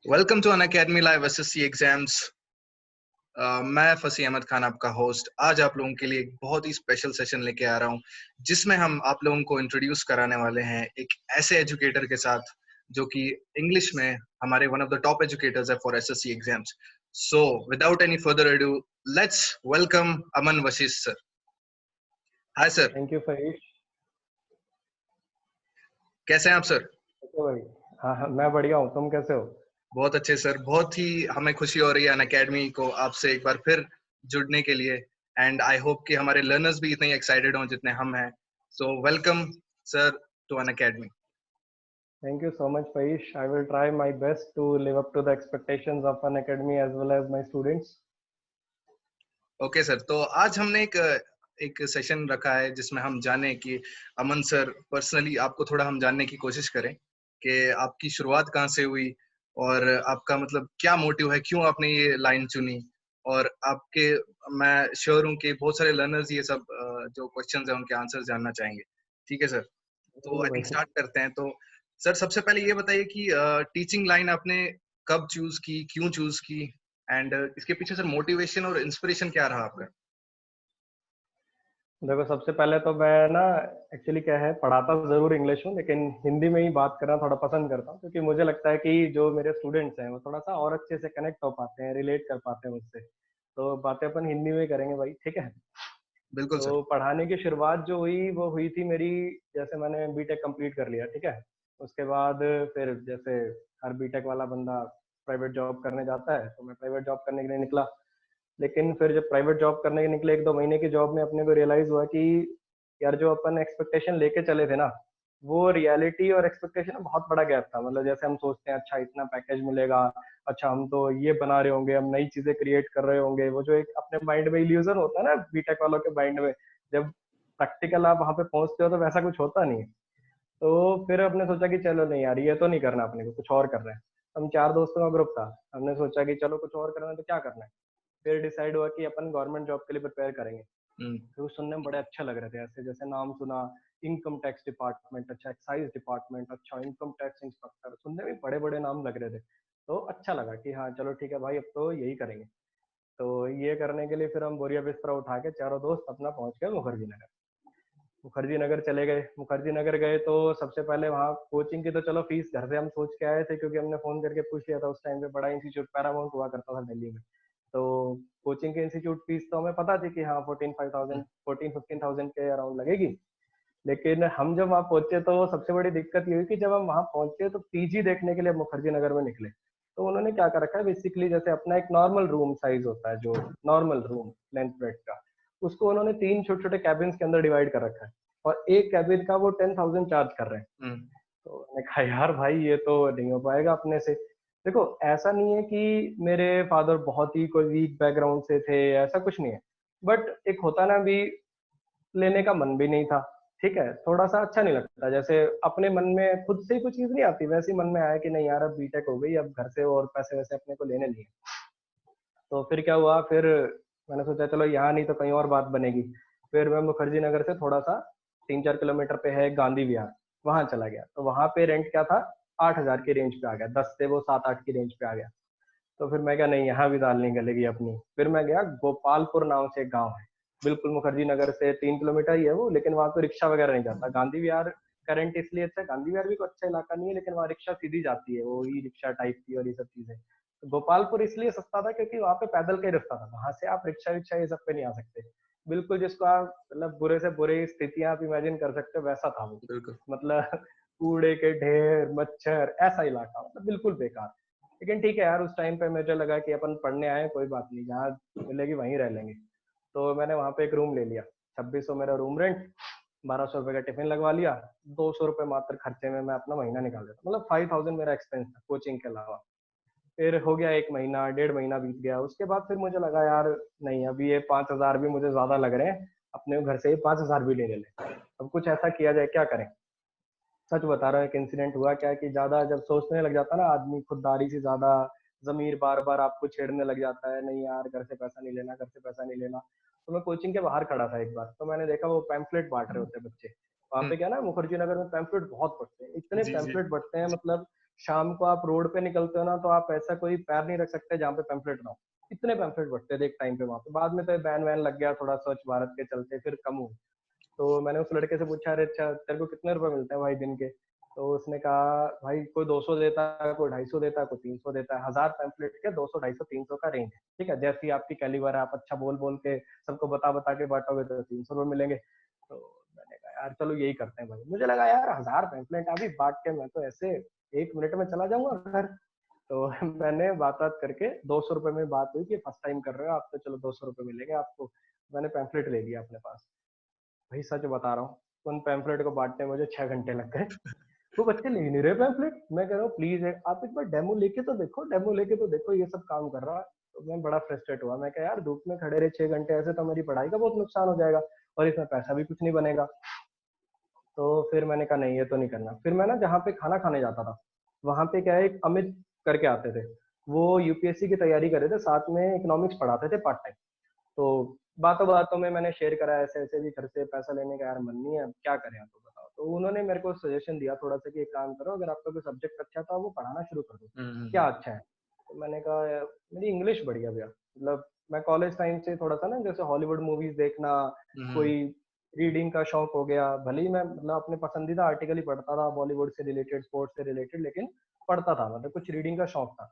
Welcome to Unacademy live SSC exams. मैं फसी अहमद खान आपका host आज आप लोगों के लिए एक बहुत ही स्पेशल सेशन लेके आ रहा हूँ जिसमें हम आप लोगों को इंट्रोड्यूस कराने वाले हैं एक ऐसे एजुकेटर के साथ जो कि इंग्लिश में हमारे one of the top educators है for SSC exams. So without any further ado, let's welcome Aman Vashisht sir. Hi sir. Thank you Farish. कैसे हैं आप सर? भाई हाँ, मैं बढ़िया हूँ, तुम कैसे हो? बहुत अच्छे सर। बहुत ही हमें खुशी हो रही है अन अकेडमी को आपसे एक बार फिर जुड़ने के लिए, एंड आई होप कि हमारे लर्नर्स भी इतने एक्साइटेड हों जितने हम हैं। So welcome sir to Unacademy. Thank you so much Farish. I will try my best to live up to the expectations of Unacademy as well as my students. Okay sir, तो आज हमने एक session रखा है जिसमें हम जाने कि अमन सर पर्सनली आपको थोड़ा हम जानने की कोशिश करें कि आपकी शुरुआत कहाँ से हुई और आपका मतलब क्या मोटिव है, क्यों आपने ये लाइन चुनी। और आपके, मैं श्योर हूँ कि बहुत सारे लर्नर्स ये सब जो क्वेश्चंस हैं उनके आंसर जानना चाहेंगे। ठीक है सर, तो आई थिंक भाई स्टार्ट करते हैं। तो सर सबसे पहले ये बताइए कि टीचिंग लाइन आपने कब चूज की, क्यों चूज की, एंड इसके पीछे सर मोटिवेशन और इंस्पिरेशन क्या रहा आपका? देखो, सबसे पहले तो मैं ना एक्चुअली क्या है, पढ़ाता जरूर इंग्लिश हूँ लेकिन हिंदी में ही बात करना थोड़ा पसंद करता हूँ, क्योंकि मुझे लगता है कि जो मेरे स्टूडेंट्स हैं वो थोड़ा सा और अच्छे से कनेक्ट हो पाते हैं, रिलेट कर पाते हैं मुझसे। तो बातें अपन हिंदी में ही करेंगे भाई, ठीक है? बिल्कुल सर। तो पढ़ाने की शुरुआत जो हुई वो हुई थी मेरी, जैसे मैंने बीटेक कंप्लीट कर लिया, ठीक है। उसके बाद फिर जैसे हर बीटेक वाला बंदा प्राइवेट जॉब करने जाता है, तो मैं प्राइवेट जॉब करने के लिए निकला। लेकिन फिर जब प्राइवेट जॉब करने के निकले, 1-2 महीने की जॉब में अपने को रियलाइज हुआ कि यार जो अपन एक्सपेक्टेशन लेके चले थे ना, वो रियलिटी और एक्सपेक्टेशन में बहुत बड़ा गैप था। मतलब जैसे हम सोचते हैं अच्छा इतना पैकेज मिलेगा, अच्छा हम तो ये बना रहे होंगे, हम नई चीजें क्रिएट कर रहे होंगे, वो जो एक अपने माइंड में इल्यूजन होता है ना बीटेक वालों के माइंड में, जब प्रैक्टिकल आप वहां पे पहुंचते हो तो वैसा कुछ होता नहीं है। तो फिर हमने सोचा कि चलो नहीं यार, ये तो नहीं करना, अपने को कुछ और करना है। हम 4 दोस्तों का ग्रुप था, हमने सोचा कि चलो कुछ और करना है तो क्या करना है। फिर डिसाइड हुआ कि अपन गवर्नमेंट जॉब के लिए प्रिपेयर करेंगे। फिर वो सुनने में बड़े अच्छे लग रहे थे, ऐसे जैसे नाम सुना, इनकम टैक्स डिपार्टमेंट, अच्छा एक्साइज डिपार्टमेंट, अच्छा इनकम टैक्स इंस्पेक्टर, सुनने में बड़े बड़े नाम लग रहे थे। तो अच्छा लगा कि हाँ चलो ठीक है भाई, अब तो यही करेंगे। तो ये करने के लिए फिर हम बोरिया बिस्तरा उठा के 4 दोस्त अपना पहुंच गए मुखर्जी नगर। मुखर्जी नगर चले गए। मुखर्जी नगर गए तो सबसे पहले वहाँ कोचिंग की तो चलो फीस घर से हम सोच के आए थे, क्योंकि हमने फोन करके पूछ लिया था, उस टाइम पे बड़ा इंस्टीट्यूट पैरामाउंट हुआ करता था दिल्ली में। तो कोचिंग के इंस्टीट्यूट फीस तो हमें पता थी कि हाँ 14-15,000 के अराउंड लगेगी। लेकिन हम जब वहाँ पहुंचे तो सबसे बड़ी दिक्कत ये हुई कि जब हम वहाँ पहुंचे तो पीजी देखने के लिए मुखर्जी नगर में निकले, तो उन्होंने क्या कर रखा है बेसिकली, जैसे अपना एक नॉर्मल रूम साइज होता है, जो नॉर्मल रूम लेंथ ब्रेड का, उसको उन्होंने 3 छोटे छोटे कैबिन के अंदर डिवाइड कर रखा है, और एक कैबिन का वो 10,000 चार्ज कर रहे हैं। तो मैंने कहा यार भाई ये तो नहीं हो पाएगा अपने से। देखो ऐसा नहीं है कि मेरे फादर बहुत ही कोई वीक बैकग्राउंड से थे, ऐसा कुछ नहीं है, बट एक होता ना भी, लेने का मन भी नहीं था, ठीक है, थोड़ा सा अच्छा नहीं लगता, जैसे अपने मन में खुद से ही कुछ चीज नहीं आती, वैसे ही मन में आया कि नहीं यार अब बीटेक हो गई, अब घर से और पैसे वैसे अपने को लेने नहीं है। तो फिर क्या हुआ, फिर मैंने सोचा चलो यहाँ नहीं तो कहीं और बात बनेगी। फिर मैं मुखर्जी नगर से थोड़ा सा 3-4 किलोमीटर पे है गांधी विहार, वहां चला गया। तो वहां पे रेंट क्या था, 8,000 की रेंज पे आ गया, 10 से वो 7-8 की रेंज पे आ गया। तो फिर मैं क्या, नहीं यहाँ भी दाल नहीं गलेगी अपनी। फिर मैं गया, गोपालपुर नाम से एक गाँव है, बिल्कुल मुखर्जी नगर से 3 किलोमीटर ही है वो, लेकिन वहां तो रिक्शा वगैरह नहीं जाता। गांधी विहार करंट इसलिए अच्छा है, गांधी विहार भी कोई अच्छा इलाका नहीं है, लेकिन वहाँ रिक्शा सीधी जाती है, वो ई रिक्शा टाइप की और ये सब चीजें। तो गोपालपुर इसलिए सस्ता था क्योंकि वहाँ पे पैदल का ही रास्ता था, वहां से आप रिक्शा विक्शा ये सब पे नहीं आ सकते। बिल्कुल जिसको आप मतलब बुरे से बुरे स्थितियां आप इमेजिन कर सकते हो, वैसा था वो। बिल्कुल। मतलब कूड़े के ढेर, मच्छर, ऐसा इलाका, मतलब बिल्कुल बेकार। लेकिन ठीक है यार, उस टाइम पे मुझे लगा कि अपन पढ़ने आए, कोई बात नहीं, जहाँ मिलेगी वहीं रह लेंगे। तो मैंने वहां पे एक रूम ले लिया, 2600 मेरा रूम रेंट, 1200 रुपए का टिफिन लगवा लिया, 200 रुपए मात्र खर्चे में मैं अपना महीना निकाल देता, मतलब 5,000 मेरा एक्सपेंस था कोचिंग के अलावा। फिर हो गया 1 महीना, 1.5 महीना बीत गया। उसके बाद फिर मुझे लगा यार नहीं, अभी ये 5,000 भी मुझे ज्यादा लग रहे हैं, अपने घर से ही 5,000 भी ले ले। अब कुछ ऐसा किया जाए, क्या करें। सच बता रहा हूँ, एक इंसिडेंट हुआ क्या कि ज्यादा जब सोचने लग जाता है ना आदमी, खुददारी से ज्यादा जमीर बार बार आपको छेड़ने लग जाता है, नहीं यार घर से पैसा नहीं लेना, घर से पैसा नहीं लेना। तो मैं कोचिंग के बाहर खड़ा था एक बार, तो मैंने देखा वो पैम्फलेट बांट रहे होते बच्चे। वहां पे क्या ना, मुखर्जी नगर में पैम्फलेट बहुत बंटते हैं, इतने जी जी। पैम्फलेट बंटते हैं, मतलब शाम को आप रोड पे निकलते हो ना, तो आप ऐसा कोई पैर नहीं रख सकते जहाँ पे पैम्फलेट ना हो। इतने पैम्फलेट बंटते थे एक टाइम पे वहाँ पे। बाद में तो बैन वैन लग गया थोड़ा स्वच्छ भारत के चलते, फिर कम हुआ। तो मैंने उस लड़के से पूछा, अरे अच्छा तेरे को कितने रुपए मिलते हैं भाई दिन के? तो उसने कहा भाई कोई 200 देता है, कोई 250 देता है, कोई 300 देता है। 1000 पैम्फलेट के 200 250 300 का रेंज है, ठीक है। जैसी आपकी कैलिबर है, आप अच्छा बोल बोल के सबको बता बता के बांटोगे तो 300 रुपए मिलेंगे। तो मैंने कहा यार चलो यही करते हैं भाई। मुझे लगा यार 1000 पैम्फलेट अभी बांट के मैं तो ऐसे 1 मिनट में चला जाऊंगा घर। तो मैंने बात बात करके 200 रुपए में बात हुई कि फर्स्ट टाइम कर रहे हो आप तो चलो 200 रुपए मिलेंगे आपको। मैंने पैम्फलेट ले लिया अपने पास। भाई सच बता रहा हूँ, उन पैम्फलेट को बांटने में मुझे 6 घंटे लग गए। वो बच्चे ले नहीं रहे पैम्फलेट। मैं कह रहा हूँ प्लीज आप एक बार डेमो लेके तो देखो, डेमो लेके तो देखो ये सब काम कर रहा है। तो मैं बड़ा फ्रस्ट्रेट हुआ। मैं कहा यार धूप में खड़े रहे 6 घंटे, ऐसे तो मेरी पढ़ाई का बहुत नुकसान हो जाएगा और इसमें पैसा भी कुछ नहीं बनेगा। तो फिर मैंने कहा नहीं ये तो नहीं करना। फिर मैं ना जहाँ पे खाना खाने जाता था, वहां पे क्या है, एक अमित करके आते थे। वो यूपीएससी की तैयारी कर रहे थे, साथ में इकोनॉमिक्स पढ़ाते थे पार्ट टाइम। तो बातों बातों में मैंने शेयर करा ऐसे ऐसे भी घर से पैसा लेने का यार मन नहीं है, अब क्या करें आप तो बताओ। तो उन्होंने मेरे को सजेशन दिया थोड़ा सा कि एक काम करो, अगर आपका कोई सब्जेक्ट अच्छा था वो पढ़ाना शुरू कर दो। क्या हम्म। अच्छा है? तो मैंने कहा यार मेरी इंग्लिश बढ़िया भैया, मतलब मैं कॉलेज टाइम से थोड़ा सा ना जैसे हॉलीवुड मूवीज देखना, हम्म। कोई रीडिंग का शौक हो गया। भले ही मैं मतलब अपने पसंदीदा आर्टिकल ही पढ़ता था बॉलीवुड से रिलेटेड, स्पोर्ट्स से रिलेटेड, लेकिन पढ़ता था, मतलब कुछ रीडिंग का शौक था।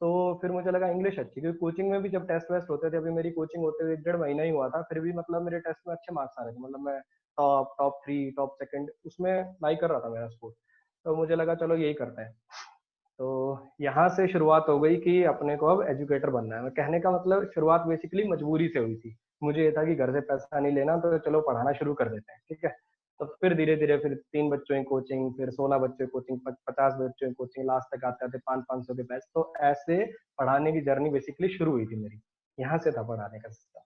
तो फिर मुझे लगा इंग्लिश अच्छी, क्योंकि कोचिंग में भी जब टेस्ट वेस्ट होते थे, अभी मेरी कोचिंग होते हुए 1.5 महीना ही हुआ था, फिर भी मतलब मेरे टेस्ट में अच्छे मार्क्स आ रहे थे। मतलब मैं टॉप 3 टॉप सेकंड उसमें लाइक कर रहा था मेरा स्कोर। तो मुझे लगा चलो यही करते हैं। तो यहाँ से शुरुआत हो गई कि अपने को अब एजुकेटर बनना है। मैं कहने का मतलब शुरुआत बेसिकली मजबूरी से हुई थी। मुझे ये था कि घर से पैसा नहीं लेना, तो चलो पढ़ाना शुरू कर देते हैं, ठीक है। तो फिर धीरे धीरे फिर 3 बच्चों की कोचिंग, फिर 16 बच्चों की कोचिंग, 50 बच्चों की कोचिंग, लास्ट तक आते आते 500-500 के बैच। तो ऐसे पढ़ाने की जर्नी बेसिकली शुरू हुई थी मेरी। यहाँ से था पढ़ाने का system.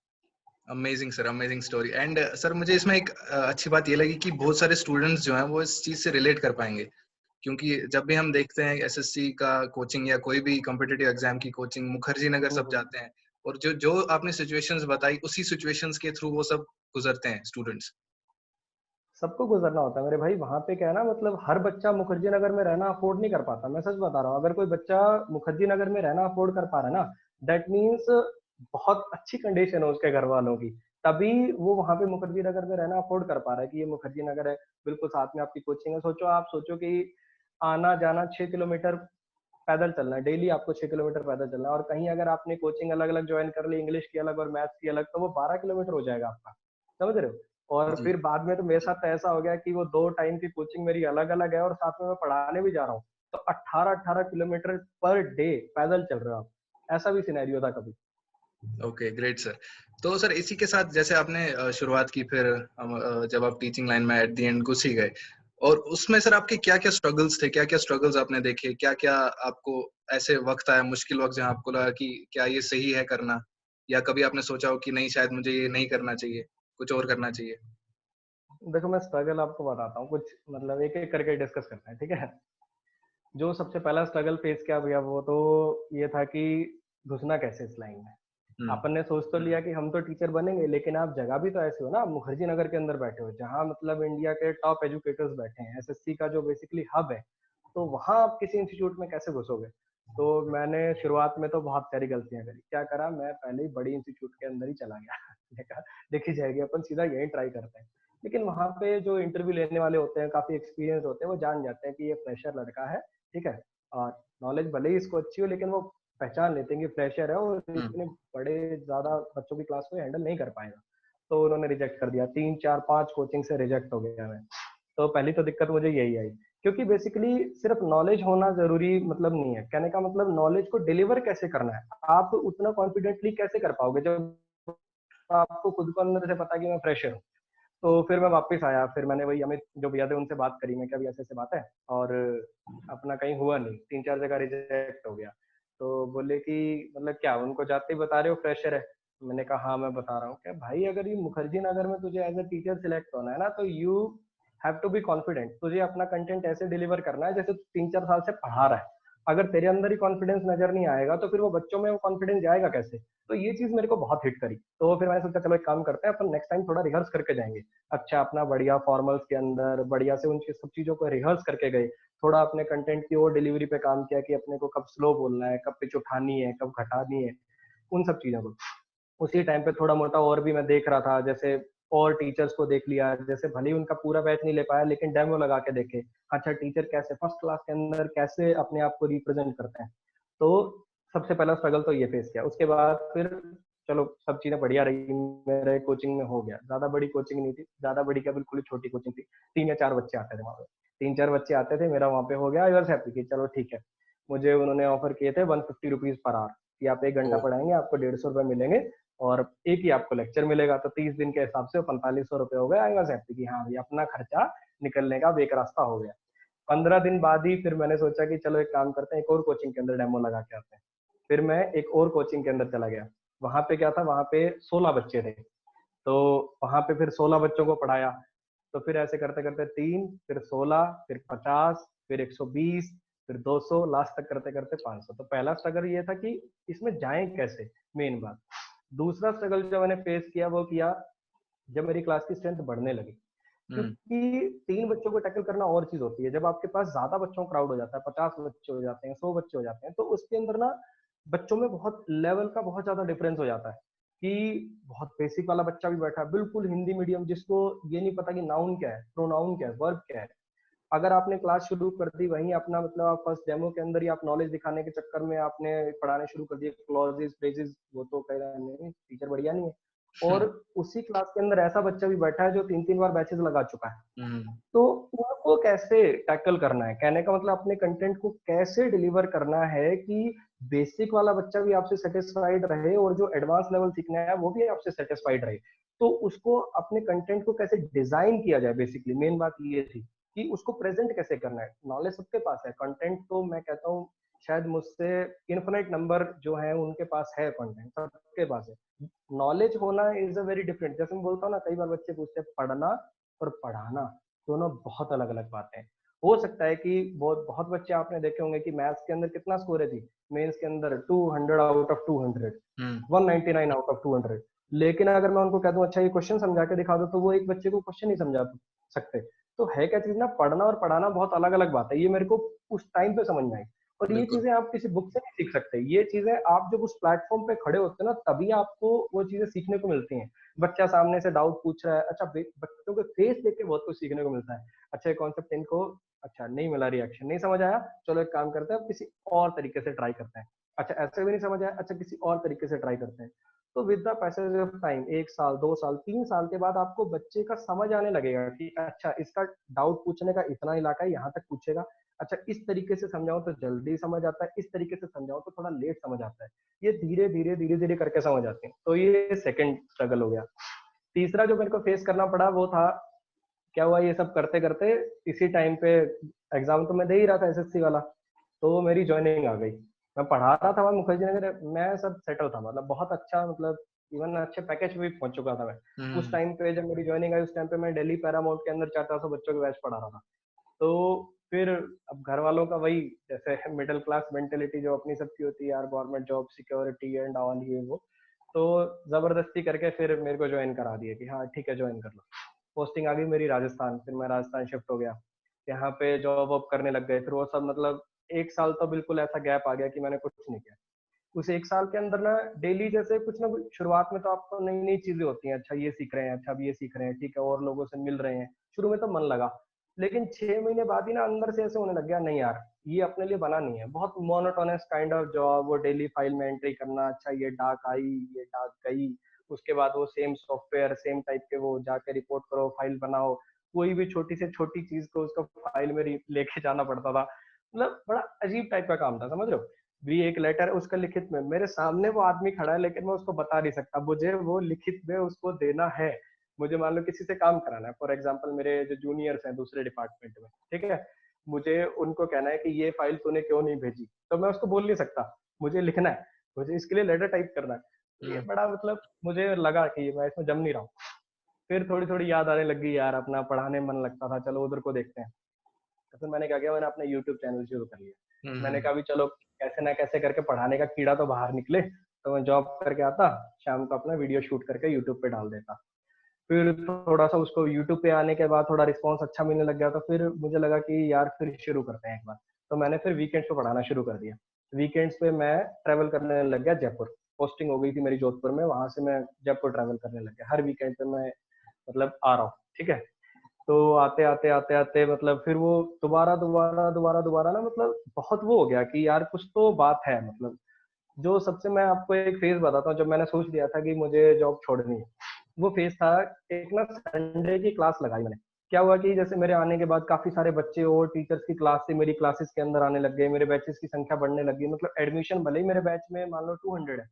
Amazing sir, amazing story. And sir मुझे इसमें एक अच्छी बात ये लगी कि बहुत सारे स्टूडेंट्स जो हैं वो इस चीज से रिलेट कर पाएंगे, क्योंकि जब भी हम देखते हैं एसएससी का कोचिंग या कोई भी कॉम्पिटिटिव एग्जाम की कोचिंग, मुखर्जी नगर सब हम्म। जाते हैं, और जो जो आपने सिचुएशंस बताई उसी सिचुएशंस के थ्रू वो सब गुजरते हैं स्टूडेंट्स। सबको गुजरना होता है मेरे भाई। वहां पे क्या है ना, मतलब हर बच्चा मुखर्जी नगर में रहना अफोर्ड नहीं कर पाता। मैं सच बता रहा हूँ, अगर कोई बच्चा मुखर्जी नगर में रहना अफोर्ड कर पा रहा है ना, दैट मीन्स बहुत अच्छी कंडीशन है उसके घर वालों की। तभी वो वहां पे मुखर्जी नगर में रहना अफोर्ड कर पा रहा है कि ये मुखर्जी नगर है, बिल्कुल साथ में आपकी कोचिंग है। सोचो, आप सोचो कि आना जाना 6 किलोमीटर पैदल चलना है, डेली आपको 6 किलोमीटर पैदल चलना है। और कहीं अगर आपने कोचिंग अलग अलग ज्वाइन कर ली, इंग्लिश की अलग और मैथ्स की अलग, तो वो 12 किलोमीटर हो जाएगा आपका। समझ रहे हो? और जी। फिर बाद में तो मेरे साथ तो ऐसा हो गया कि वो 2 टाइम की कोचिंग मेरी अलग अलग है और साथ में मैं पढ़ाने भी जा रहा हूँ। तो 18-18 किलोमीटर पर डे पैदल चल रहे हो आप। ऐसा भी सिनेरियो था कभी। Okay, great sir. तो सर इसी के साथ जैसे आपने शुरुआत की, फिर जब आप टीचिंग लाइन में एट द एंड घुस ही गए, और उसमें सर आपके क्या क्या स्ट्रगल्स थे, क्या क्या स्ट्रगल्स आपने देखे, क्या क्या आपको ऐसे वक्त आया, मुश्किल वक्त, जहाँ आपको लगा कि क्या ये सही है करना, या कभी आपने सोचा हो कि नहीं शायद मुझे ये नहीं करना चाहिए, कुछ और करना चाहिए? देखो मैं स्ट्रगल आपको बताता हूँ कुछ, मतलब एक एक करके डिस्कस करते हैं, ठीक है। जो सबसे पहला स्ट्रगल फेस किया भैया, वो तो ये था कि घुसना कैसे इस लाइन में। हम्म। अपन ने सोच तो लिया कि हम तो टीचर बनेंगे, लेकिन आप जगह भी तो ऐसे हो ना, आप मुखर्जी नगर के अंदर बैठे हो, जहाँ मतलब इंडिया के टॉप एजुकेटर्स बैठे हैं, एसएससी का जो बेसिकली हब है। तो वहां आप किसी इंस्टीट्यूट में कैसे घुसोगे? तो मैंने शुरुआत में तो बहुत सारी गलतियां करी। क्या करा, मैं पहले ही बड़ी इंस्टीट्यूट के अंदर ही चला गया। देखा देखी जाएगी, अपन सीधा यही ट्राई करते हैं। लेकिन वहां पे जो इंटरव्यू लेने वाले होते हैं, काफी एक्सपीरियंस होते हैं, वो जान जाते हैं कि ये फ्रेशर लड़का है, ठीक है। और नॉलेज भले ही इसको अच्छी हो, लेकिन वो पहचान लेते हैं कि फ्रेशर है और हम्म। इतने बड़े ज्यादा बच्चों की क्लास को हैंडल नहीं कर पाएगा। तो उन्होंने रिजेक्ट कर दिया, 3 4 5 कोचिंग से रिजेक्ट हो गया मैं। तो पहली तो दिक्कत मुझे यही आई, क्योंकि बेसिकली सिर्फ नॉलेज होना जरूरी मतलब नहीं है। कहने का मतलब नॉलेज को डिलीवर कैसे करना है, आप उतना कॉन्फिडेंटली कैसे कर पाओगे जब आपको खुद को अंदर से पता है कि मैं फ्रेशर हूँ। तो फिर मैं वापस आया, फिर मैंने वही अमित जो भैया थे उनसे बात करी, मैं क्या भी ऐसे ऐसे बात है, और अपना कहीं हुआ नहीं, 3 4 जगह रिजेक्ट हो गया। तो बोले कि मतलब क्या उनको जाते ही बता रहे हो फ्रेशर है? मैंने कहा हाँ मैं बता रहा हूँ। क्या भाई, अगर ये मुखर्जी नगर में तुझे एज ए टीचर सिलेक्ट होना है ना, तो you have to be confident. तुझे अपना कंटेंट ऐसे डिलीवर करना है जैसे तू 3 4 साल से पढ़ा रहा है। अगर तेरे अंदर ही कॉन्फिडेंस नजर नहीं आएगा तो फिर वो बच्चों में वो कॉन्फिडेंस जाएगा कैसे? तो ये चीज मेरे को बहुत हिट करी। तो फिर मैंने सोचा चलो एक काम करते हैं, अपन नेक्स्ट टाइम थोड़ा रिहर्स करके जाएंगे। अच्छा, अपना बढ़िया फॉर्मल्स के अंदर बढ़िया से उनकी सब चीजों को रिहर्स करके गए। थोड़ा अपने कंटेंट की और डिलीवरी पे काम किया कि अपने को कब स्लो बोलना है, कब पिच उठानी है, कब घटानी है, उन सब चीजों को। उसी टाइम पे थोड़ा मोटा और भी मैं देख रहा था, जैसे और टीचर्स को देख लिया, जैसे भले ही उनका पूरा बैच नहीं ले पाया लेकिन डेमो लगा के देखे। अच्छा, टीचर कैसे फर्स्ट क्लास के अंदर कैसे अपने आप को रिप्रेजेंट करते हैं। तो सबसे पहला स्ट्रगल तो ये फेस किया। उसके बाद फिर चलो सब चीजें बढ़िया रही, मेरे कोचिंग में हो गया। ज्यादा बड़ी कोचिंग नहीं थी, ज्यादा बड़ी क्या, बिल्कुल ही छोटी कोचिंग थी। 3 या 4 बच्चे आते थे वहां पे, 3-4 बच्चे आते थे, मेरा वहां पे हो गया। आई वॉज हैप्पी कि चलो ठीक है। मुझे उन्होंने ऑफर किए थे 150 रुपीज पर आवर कि आप 1 घंटा ओ, पढ़ाएंगे, आपको 150 रुपए मिलेंगे और एक ही आपको लेक्चर मिलेगा। तो 30 दिन के हिसाब से 4500 रुपए हो गए। आई वॉज हैप्पी कि हाँ भाई, अपना खर्चा निकलने का अब एक रास्ता हो गया। 15 दिन बाद ही फिर मैंने सोचा कि चलो एक काम करते हैं, एक और कोचिंग के अंदर डेमो लगा के आते हैं। फिर मैं एक और कोचिंग के अंदर चला गया। वहां पे क्या था, वहां पे 16 बच्चे थे। तो वहां पे फिर 16 बच्चों को पढ़ाया। तो फिर ऐसे करते करते 3, फिर 16, फिर 50, फिर 120, फिर 200, लास्ट तक करते करते 500। तो पहला स्ट्रगल ये था कि इसमें जाएं कैसे, मेन बात। दूसरा स्ट्रगल जो मैंने फेस किया वो किया जब मेरी क्लास की स्ट्रेंथ बढ़ने लगी। हम्म, क्योंकि 3 बच्चों को टैकल करना और चीज होती है, जब आपके पास ज्यादा बच्चों का क्राउड हो जाता है, 50 बच्चे हो जाते हैं, 100 बच्चे हो जाते हैं, तो उसके अंदर ना बच्चों में बहुत लेवल का बहुत ज्यादा डिफरेंस हो जाता है। कि बहुत बेसिक वाला बच्चा भी बैठा है, बिल्कुल हिंदी मीडियम, जिसको ये नहीं पता कि नाउन क्या है, प्रोनाउन क्या है, वर्ब क्या है। अगर आपने क्लास शुरू कर दी वहीं अपना मतलब आप फर्स्ट डेमो के अंदर ही आप नॉलेज दिखाने के चक्कर में आपने पढ़ाने शुरू कर दिए क्लॉजेस फ्रेजेस, वो तो कह रहा है नहीं टीचर बढ़िया नहीं है। और उसी क्लास के अंदर ऐसा बच्चा भी बैठा है जो 3-3 बार बैचेस लगा चुका है। हम्म, तो उनको कैसे टैकल करना है, कहने का मतलब अपने कंटेंट को कैसे डिलीवर करना है कि बेसिक वाला बच्चा भी आपसे सेटिस्फाइड रहे और जो एडवांस लेवल सीखना है वो भी आपसे सेटिस्फाइड रहे। तो उसको अपने कंटेंट को कैसे डिजाइन किया जाए, बेसिकली मेन बात ये थी कि उसको प्रेजेंट कैसे करना है। नॉलेज सबके पास है, कंटेंट तो मैं कहता हूँ शायद मुझसे इन्फिनिट नंबर जो है उनके पास है, कंटेंट सबके पास है। नॉलेज होना इज अ वेरी डिफरेंट। जैसे मैं बोलता हूँ ना, कई बार बच्चे पूछते हैं पढ़ना और पढ़ाना दोनों बहुत अलग अलग बातें हैं। हो सकता है कि बहुत बहुत बच्चे आपने देखे होंगे कि मैथ्स के अंदर कितना स्कोर है जी, मेंस के अंदर 200 out of 200, hmm, 199 out of 200। लेकिन अगर मैं उनको कह दूं अच्छा ये क्वेश्चन समझा के दिखा दो, तो वो एक बच्चे को क्वेश्चन नहीं समझा सकते। तो है क्या चीज ना, पढ़ना और पढ़ाना बहुत अलग अलग बात है। ये मेरे को उस टाइम पे समझ में आई। और ये बिल्कुल। चीजें आप किसी बुक से नहीं सीख सकते। ये चीजें आप जब उस प्लेटफॉर्म पे खड़े होते हैं ना, तभी आपको वो चीजें सीखने को मिलती हैं। बच्चा सामने से डाउट पूछ रहा है, अच्छा बच्चों के फेस देख के बहुत कुछ सीखने को मिलता है। अच्छा ये कॉन्सेप्ट इनको अच्छा नहीं मिला, रिएक्शन नहीं समझ आया, चलो एक काम करते हैं अब किसी और तरीके से ट्राई करते हैं। अच्छा ऐसे भी नहीं समझ आया, अच्छा किसी और तरीके से ट्राई करते हैं। तो with the passage of time, 1 साल 2 साल 3 साल के बाद आपको बच्चे का समझ आने लगेगा कि अच्छा इसका डाउट पूछने का इतना इलाका है, यहाँ तक पूछेगा। अच्छा इस तरीके से समझाऊं तो जल्दी समझ आता है, इस तरीके से समझाऊं तो थोड़ा लेट समझ आता है। ये धीरे धीरे धीरे धीरे करके समझ आते हैं। तो ये सेकंड स्ट्रगल हो गया। तीसरा जो मेरे को फेस करना पड़ा वो था, क्या हुआ ये सब करते करते इसी टाइम पे एग्जाम तो मैं दे ही रहा था एसएससी वाला, तो मेरी ज्वाइनिंग आ गई। मैं पढ़ा रहा था वहाँ मुखर्जी नगर, मैं सब सेटल था, मतलब बहुत अच्छा, मतलब इवन अच्छे पैकेज पे भी पहुंच चुका था मैं। उस हम्म, टाइम पे जब मेरी ज्वाइनिंग आई, उस टाइम पे मैं दिल्ली पैरामाउंट के अंदर 400 बच्चों के बैच पढ़ा रहा था। तो फिर अब घर वालों का वही, जैसे मिडिल क्लास मेंटेलिटी जो अपनी सबकी होती है यार, government job security and all ये वो, तो जबरदस्ती करके फिर मेरे को ज्वाइन करा दिया कि हाँ ठीक है ज्वाइन कर लो। पोस्टिंग आ गई मेरी राजस्थान, फिर मैं राजस्थान शिफ्ट हो गया। यहाँ पे जॉब वॉब करने लग गए, फिर वो सब मतलब 1 साल तो बिल्कुल ऐसा गैप आ गया कि मैंने कुछ नहीं किया। उस 1 साल के अंदर ना डेली जैसे कुछ ना कुछ, शुरुआत में तो आपको नई नई चीजें होती हैं, अच्छा ये सीख रहे हैं, अच्छा अब ये सीख रहे हैं, ठीक है, और लोगों से मिल रहे हैं, शुरू में तो मन लगा। लेकिन 6 महीने बाद ही ना अंदर से ऐसे होने लग गया, नहीं यार ये अपने लिए बना नहीं है। बहुत मोनोटोनस काइंड ऑफ जॉब, वो डेली फाइल में एंट्री करना, अच्छा ये डाक आई, ये डाक गई, उसके बाद वो सेम सॉफ्टवेयर सेम टाइप के वो जाके रिपोर्ट करो, फाइल बनाओ। कोई भी छोटी से छोटी चीज को उसको फाइल में लेके जाना पड़ता था। मतलब बड़ा अजीब टाइप का काम था, समझ रहे हो। भी एक लेटर है उसका लिखित में, मेरे सामने वो आदमी खड़ा है लेकिन मैं उसको बता नहीं सकता, मुझे वो लिखित में उसको देना है। मुझे मान लो किसी से काम कराना है, फॉर एग्जाम्पल मेरे जो जूनियर्स हैं दूसरे डिपार्टमेंट में, ठीक है, मुझे उनको कहना है कि ये फाइल तूने क्यों नहीं भेजी, तो मैं उसको बोल नहीं सकता, मुझे लिखना है, मुझे इसके लिए लेटर टाइप करना है। तो ये हम्म, बड़ा मतलब मुझे लगा कि मैं इसमें जम नहीं रहा हूँ। फिर थोड़ी थोड़ी याद आने लगी यार, अपना पढ़ाने में मन लगता था, चलो उधर को देखते हैं। तो फिर मैंने क्या किया, मैंने अपना यूट्यूब चैनल शुरू कर लिया। मैंने कहा भी चलो कैसे ना कैसे करके पढ़ाने का कीड़ा तो बाहर निकले, तो मैं जॉब करके आता, शाम को अपना वीडियो शूट करके यूट्यूब पे डाल देता। फिर थोड़ा सा उसको यूट्यूब पे आने के बाद थोड़ा रिस्पॉन्स अच्छा मिलने लग गया, तो फिर मुझे लगा कि यार फिर शुरू करते हैं एक बार। तो मैंने फिर वीकेंड्स पे पढ़ाना शुरू कर दिया। वीकेंड्स पे मैं ट्रैवल करने लग गया जयपुर। पोस्टिंग हो गई थी मेरी जोधपुर में, वहां से मैं जयपुर ट्रैवल करने लग गया। हर वीकेंड पे मैं मतलब आ रहा हूँ, ठीक है। तो आते आते आते आते मतलब फिर वो दोबारा दोबारा दोबारा दोबारा ना मतलब बहुत वो हो गया कि यार कुछ तो बात है। मतलब जो सबसे, मैं आपको एक फेज बताता हूँ जब मैंने सोच लिया था कि मुझे जॉब छोड़नी है। वो फेज था, एक ना संडे की क्लास लगाई मैंने। क्या हुआ कि जैसे मेरे आने के बाद काफी सारे बच्चे और टीचर्स की क्लास से मेरी क्लासेस के अंदर आने लग गए, मेरे बैचेस की संख्या बढ़ने लगी। मतलब एडमिशन भले ही मेरे बैच में मान लो 200 है,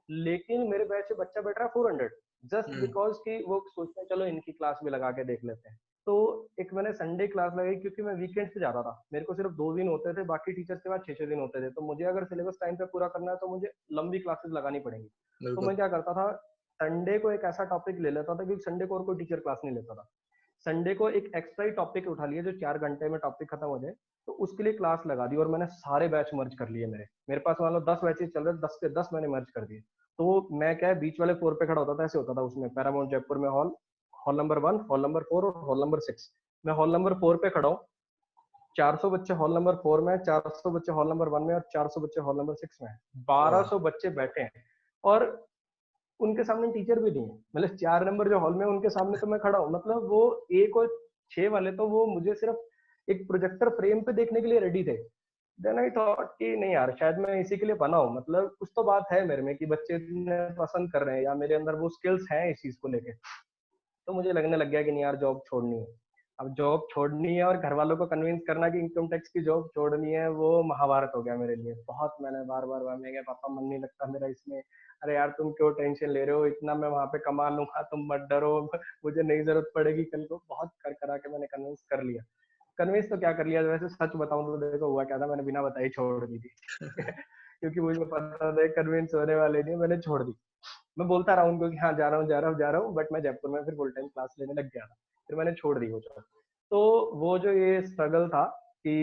लेकिन मेरे बैच से बच्चा बैठ रहा है 400, जस्ट बिकॉज कि वो सोचते हैं चलो इनकी क्लास भी लगा के देख लेते हैं। तो एक मैंने संडे क्लास लगाई, क्योंकि मैं वीकेंड पे जाता था, मेरे को सिर्फ 2 दिन होते थे, बाकी टीचर्स के बाद 6-6 दिन होते थे। तो मुझे अगर सिलेबस टाइम पे पूरा करना है तो मुझे लंबी क्लासेस लगानी पड़ेंगी। तो मैं क्या करता था, संडे को एक ऐसा टॉपिक ले लेता था, क्योंकि संडे को और कोई टीचर क्लास नहीं लेता था। संडे को एक एक्स्ट्रा ही टॉपिक उठा लिया जो 4 घंटे में टॉपिक खत्म हो जाए, तो उसके लिए क्लास लगा दी। और मैंने सारे बैच मर्ज कर लिए। मेरे मेरे पास मान लो 10 बैचेस चल रहे, 10 के 10 मैंने मर्ज कर दिए। तो मैं क्या है, बीच वाले फ्लोर पे खड़ा होता था, ऐसे होता था उसमें पैरामाउंट जयपुर में hall, hall number 1, hall number 4 और हॉल नंबर 6। मैं हॉल नंबर 4 पे खड़ा हूँ, 400 बच्चे हॉल नंबर 4 में, 400 बच्चे हॉल नंबर 1 में और 400 बच्चे हॉल नंबर 6 में। 1200 बच्चे बैठे हैं और उनके सामने टीचर भी नहीं है। मतलब 4 नंबर जो हॉल में उनके सामने तो मैं खड़ा हूँ। मतलब वो 1 और 6 वाले तो वो मुझे सिर्फ एक प्रोजेक्टर फ्रेम पे देखने के लिए रेडी थे। देन आई थॉट कि नहीं यार, शायद मैं इसी के लिए बना हूँ। मतलब कुछ तो बात है मेरे में कि बच्चे पसंद कर रहे हैं या मेरे अंदर वो स्किल्स हैं इस चीज को लेके। तो मुझे लगने लग गया कि नहीं यार, जॉब छोड़नी है। अब जॉब छोड़नी है और घर वालों को कन्विंस करना कि इनकम टैक्स की जॉब छोड़नी है, वो महाभारत हो गया मेरे लिए। बहुत मैंने बार बार मैं क्या, पापा मन नहीं लगता मेरा इसमें। अरे यार तुम क्यों टेंशन ले रहे हो, इतना मैं वहां पे कमा लूंगा, तुम मत डरो, मुझे नहीं जरूरत पड़ेगी कल को। बहुत कर करा के मैंने कन्विंस कर लिया। कन्विंस तो क्या कर लिया, वैसे सच बताऊं तो देखो हुआ क्या था, मैंने बिना बताए छोड़ दी थी। क्योंकि मुझे पता था कन्विंस होने वाले नहीं, मैंने छोड़ दी। मैं बोलता रहा उनको कि हाँ जा रहा हूँ जा रहा हूँ जा रहा हूँ, बट मैं जयपुर में फिर फुल टाइम क्लास लेने लग गया था। फिर मैंने छोड़ दी वो जॉब। तो वो जो ये स्ट्रगल था कि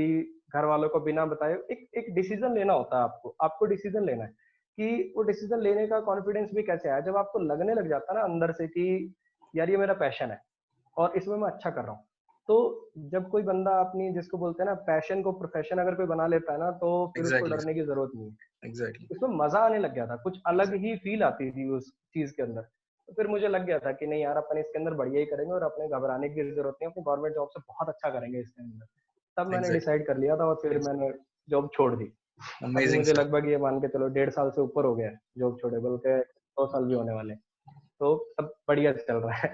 घर वालों को बिना बताए एक एक डिसीजन लेना होता है, आपको आपको डिसीजन लेना है। कि वो डिसीजन लेने का कॉन्फिडेंस भी कैसे आया, जब आपको लगने लग जाता है ना अंदर से कि यार ये मेरा पैशन है और इसमें मैं अच्छा कर रहा हूँ। तो जब कोई बंदा अपनी, जिसको बोलते हैं ना, पैशन को प्रोफेशन अगर कोई बना लेता है ना, तो फिर उसको एग्जैक्टली डरने की जरूरत नहीं है। एग्जैक्टली उसमें मजा आने लग गया था, कुछ अलग ही फील आती थी उस चीज के अंदर। तो फिर मुझे लग गया था कि नहीं यार, अपन इसके अंदर बढ़िया ही करेंगे और अपने घबराने की जरूरत नहीं, अपनी गवर्नमेंट जॉब से बहुत अच्छा करेंगे इसके अंदर। तब मैंने एग्जैक्टली डिसाइड कर लिया था और फिर मैंने जॉब छोड़ दी। अभी अमेजिंग मुझे सर। लगभग ये मान के चलो 1.5 साल से ऊपर हो गया है जॉब छोड़े, बल्कि 2 साल भी होने वाले हैं। तो सब बढ़िया चल रहा है।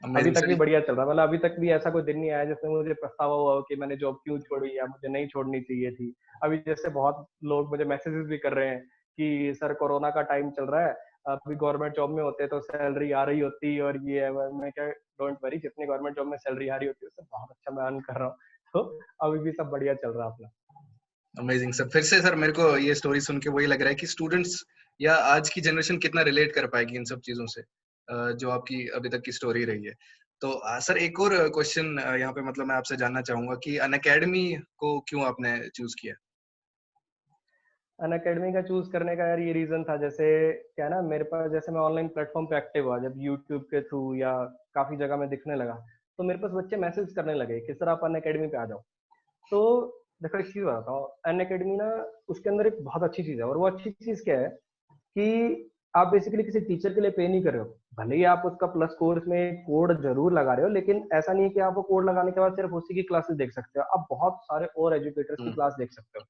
अभी अमेजिंग तक सर। भी बढ़िया चल रहा है। मतलब अभी तक भी ऐसा कोई दिन नहीं आया जिसमें मुझे पछतावा हुआ हो कि मैंने जॉब क्यों छोड़ी या मुझे नहीं छोड़नी चाहिए थी। अभी जैसे बहुत लोग मुझे मैसेजेस भी कर रहे हैं कि सर कोरोना का टाइम चल रहा है, अभी गवर्नमेंट जॉब में होते तो सैलरी आ रही होती और ये है। मैं क्या, डोंट वरी, जितनी गवर्नमेंट जॉब में सैलरी आ रही होती है उससे बहुत अच्छा मैं अर्न कर रहा हूँ। तो अभी भी सब बढ़िया चल रहा है अपना। Amazing sir. फिर से सर मेरे को ये स्टोरी सुन के वही लग रहा है कि स्टूडेंट्स या आज की जनरेशन कितना रिलेट कर पाएगी इन सब चीजों से, जो आपकी अभी तक की स्टोरी रही है। तो सर एक और क्वेश्चन यहाँ पे मतलब मैं आपसे जानना चाहूंगा कि अनअकैडमी को क्यों आपने चूज किया? अन अकेडमी का चूज करने का यार ये रीजन था, जैसे क्या है ना, मेरे पास जैसे मैं ऑनलाइन प्लेटफॉर्म पे एक्टिव हुआ जब यूट्यूब के थ्रू या काफी जगह में दिखने लगा, तो मेरे पास बच्चे मैसेज करने लगे कि सर आप अन अकेडमी पे आ जाओ। तो देखो एक चीज बताता हूँ, अन अकेडमी ना, उसके अंदर एक बहुत अच्छी चीज है। और वो अच्छी चीज क्या है कि आप बेसिकली किसी टीचर के लिए पे नहीं कर रहे हो। भले ही आप उसका प्लस कोर्स में कोड जरूर लगा रहे हो, लेकिन ऐसा नहीं है कि आप वो कोड लगाने के बाद सिर्फ उसी की क्लासेस देख सकते हो, आप बहुत सारे और एजुकेटर्स की हम्म। क्लास देख सकते हो।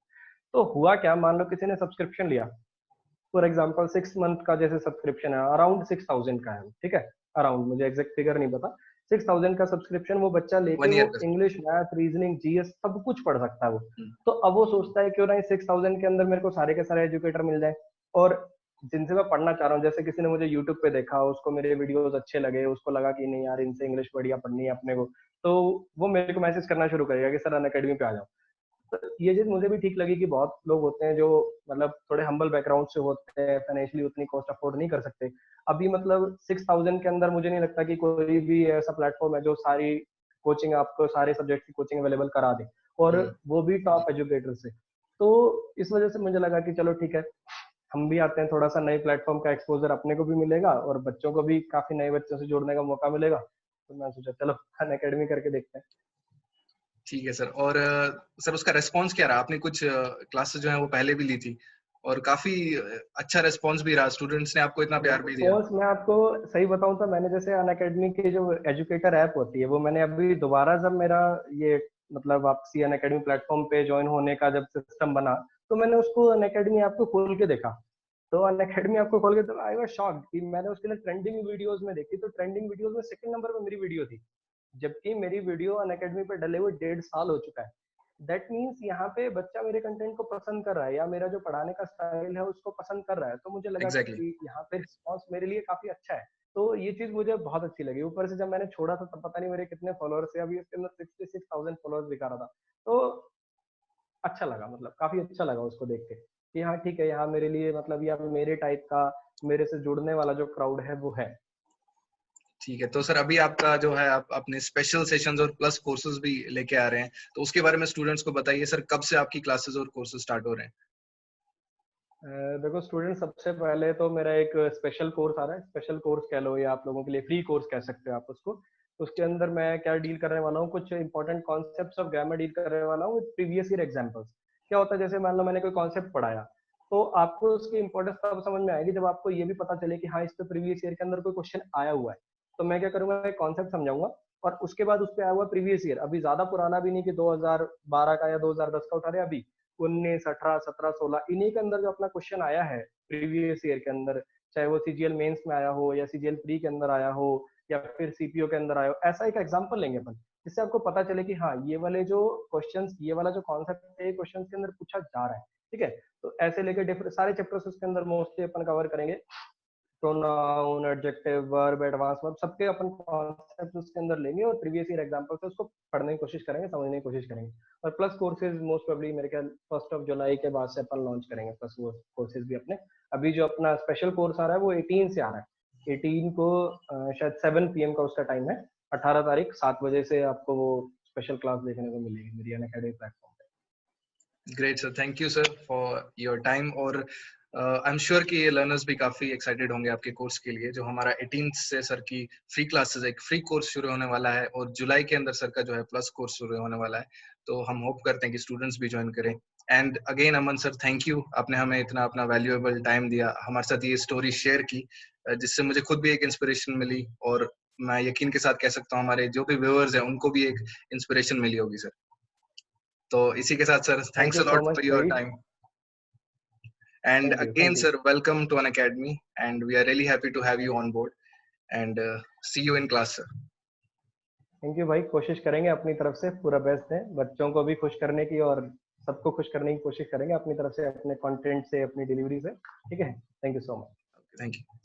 तो हुआ क्या, मान लो किसी ने सब्सक्रिप्शन लिया, फॉर एग्जाम्पल 6 मंथ का जैसे सब्सक्रिप्शन है, अराउंड 6,000 का है, ठीक है। अराउंड, मुझे एग्जैक्ट फिगर नहीं पता। 6,000 का सब्सक्रिप्शन वो बच्चा लेके 1 ईयर वो का। इंग्लिश, मैथ, रीजनिंग, जीएस सब कुछ पढ़ सकता है वो। हम्म। तो अब वो सोचता है क्यों ना 6,000 के अंदर मेरे को सारे के सारे एजुकेटर मिल जाए, और जिनसे मैं पढ़ना चाह रहा हूँ। जैसे किसी ने मुझे यूट्यूब पे देखा, उसको मेरे वीडियोस अच्छे लगे, उसको लगा कि नहीं यार इनसे इंग्लिश बढ़िया पढ़नी है अपने को, तो वो मेरे को मैसेज करना शुरू करेगा कि सर अन अकेडमी पे आ जाओ। तो ये चीज मुझे भी ठीक लगी कि बहुत लोग होते हैं जो मतलब थोड़े हम्बल बैकग्राउंड से होते हैं, फाइनेंशियली उतनी कॉस्ट अफोर्ड नहीं कर सकते। अभी मतलब 6,000 के अंदर मुझे नहीं लगता कि कोई भी ऐसा प्लेटफॉर्म है जो सारी कोचिंग, आपको सारे सब्जेक्ट की कोचिंग अवेलेबल करा दे, और हम्म। वो भी टॉप एजुकेटर से। तो इस वजह से मुझे लगा कि चलो ठीक है, हम भी आते हैं, थोड़ा सा नए प्लेटफॉर्म का एक्सपोजर अपने को भी मिलेगा और बच्चों को भी काफी नए बच्चों से जोड़ने का मौका मिलेगा। तो मैं सोचा चलो अनअकैडमी करके देखते हैं। ठीक है सर। और सर उसका रेस्पॉन्स क्या रहा? आपने कुछ क्लासेस जो है वो पहले भी ली थी और काफी अच्छा रेस्पॉन्स भी रहा, स्टूडेंट्स ने आपको इतना प्यार भी दिया। रिस्पॉन्स मैं आपको सही बताऊं तो मैंने जैसे अनअकैडमी की जो एजुकेटर ऐप होती है वो मैंने अभी दोबारा जब मेरा ये मतलब वापसी अनअकैडमी प्लेटफॉर्म पे ज्वाइन होने का जब सिस्टम बना, तो मैंने उसको अनअकैडमी ऐप को खोल के देखा। तो अनअकैडमी ऐप को खोल के तो आई वाज शॉक्ड कि मैंने उसके लिए ट्रेंडिंग वीडियोस में देखी, तो ट्रेंडिंग वीडियोस में सेकंड नंबर पे मेरी वीडियो थी, जबकि मेरी वीडियो अनअकैडमी पे डले हुए 1.5 साल हो चुका है। दैट मीन्स यहाँ पे बच्चा मेरे कंटेंट को पसंद कर रहा है या मेरा जो पढ़ाने का स्टाइल है उसको पसंद कर रहा है, तो मुझे लगा एग्जैक्टली। कि यहाँ पे रिस्पॉन्स मेरे लिए काफी अच्छा है। तो ये चीज मुझे बहुत अच्छी लगी। ऊपर से जब मैंने छोड़ा था तब पता नहीं मेरे कितने फॉलोअर्स है, अभी इसके अंदर 66,000 फॉलोअर्स दिखा रहा था। तो अच्छा लगा, मतलब काफी अच्छा लगा उसको देख के कि हाँ ठीक है, यहाँ मेरे लिए मतलब या मेरे टाइप का मेरे से जुड़ने वाला जो क्राउड है वो है। ठीक है, तो सर अभी आपका जो है आप अपने स्पेशल सेशंस और प्लस कोर्सेज भी लेके आ रहे हैं, तो उसके बारे में स्टूडेंट्स को बताइए सर, कब से आपकी क्लासेस और कोर्सेज स्टार्ट हो रहे हैं? देखो स्टूडेंट, सबसे पहले तो मेरा एक स्पेशल कोर्स आ रहा है। स्पेशल कोर्स कह लो या आप लोगों के लिए फ्री कोर्स कह सकते हो आप उसको। उसके अंदर मैं क्या डील करने वाला हूँ, कुछ important concepts of grammar deal करने वाला हूँ विद प्रीवियस ईयर एग्जांपल्स। क्या होता है, जैसे मान लो मैंने कोई कॉन्सेप्ट पढ़ाया, तो आपको उसकी इंपॉर्टेंस तब समझ में आएगी जब आपको ये भी पता चले कि हाँ इस पे प्रीवियस ईयर के अंदर कोई क्वेश्चन आया हुआ है। तो मैं क्या करूंगा, एक कॉन्सेप्ट समझाऊंगा और उसके बाद उस पे आया हुआ प्रीवियस ईयर, अभी ज्यादा पुराना भी नहीं कि 2012 का या 2010 का उठा रहे, अभी 19, 18, 17, 16 इन्हीं के अंदर जो अपना क्वेश्चन आया है प्रीवियस ईयर के अंदर, चाहे वो सीजीएल मेंस में आया हो या सीजीएल प्री के अंदर आया हो या फिर सीपीओ के अंदर आया हो, ऐसा एक एग्जांपल लेंगे अपन, जिससे आपको पता चले कि हाँ ये वाले जो क्वेश्चंस, ये वाला जो कॉन्सेप्ट है क्वेश्चन के अंदर पूछा जा रहा है। ठीक है, तो ऐसे लेके डिफरेंट सारे चैप्टर्स उसके अंदर मोस्टली अपन कवर करेंगे। Pronoun, adjective, verb, advance verb, सबके अपन कॉन्सेप्ट उसके अंदर लेंगे और प्रीवियस ईयर एग्जांपल से उसको पढ़ने की कोशिश करेंगे, समझने की कोशिश करेंगे। और प्लस कोर्सेज मोस्ट प्रोबेबली मेरे ख्याल 1 जुलाई के बाद से अपन लॉन्च करेंगे प्लस वो कोर्सेज भी अपने। अभी जो अपना स्पेशल कोर्स आ रहा है वो 18 से आ रहा है। 18 को शायद 7 PM का उसका टाइम है। 18 तारीख 7 बजे से आपको वो स्पेशल क्लास देखने को मिलेगी मेरी अनअकैडमी प्लेटफॉर्म पे। Great sir, thank you sir for your time. और आई एम श्योर कि ये लर्नर्स भी काफी एक्साइटेड होंगे आपके कोर्स के लिए, जो हमारा 18 से सर की फ्री क्लासेस, एक फ्री कोर्स शुरू होने वाला है और जुलाई के अंदर सर का जो है प्लस कोर्स शुरू होने वाला है। तो हम होप करते हैं कि स्टूडेंट्स भी ज्वाइन करें। And again Aman sir, thank you, आपने हमें इतना अपना वैल्यूएबल टाइम दिया, हमारे साथ ये स्टोरी शेयर की, जिससे मुझे खुद भी एक इंस्पिरेशन मिली और मैं यकीन के साथ कह सकता हूँ हमारे जो भी व्यूअर्स हैं उनको भी एक इंस्पिरेशन मिली होगी सर। तो इसी के साथ sir, thank thanks you a so lot much for your Saeed. Time. And thank you, again, thank you. sir, welcome to an academy, and we are really happy to have you on board. And see you in class, sir. Thank you भाई, कोशिश करेंगे अपनी तरफ से पूरा best दें, बच्चों को भी खुश करने की और सबको खुश करने की कोशिश करेंगे अपनी तरफ से, अपने कंटेंट से, अपनी डिलीवरी से। ठीक है, thank you so much. Thank you.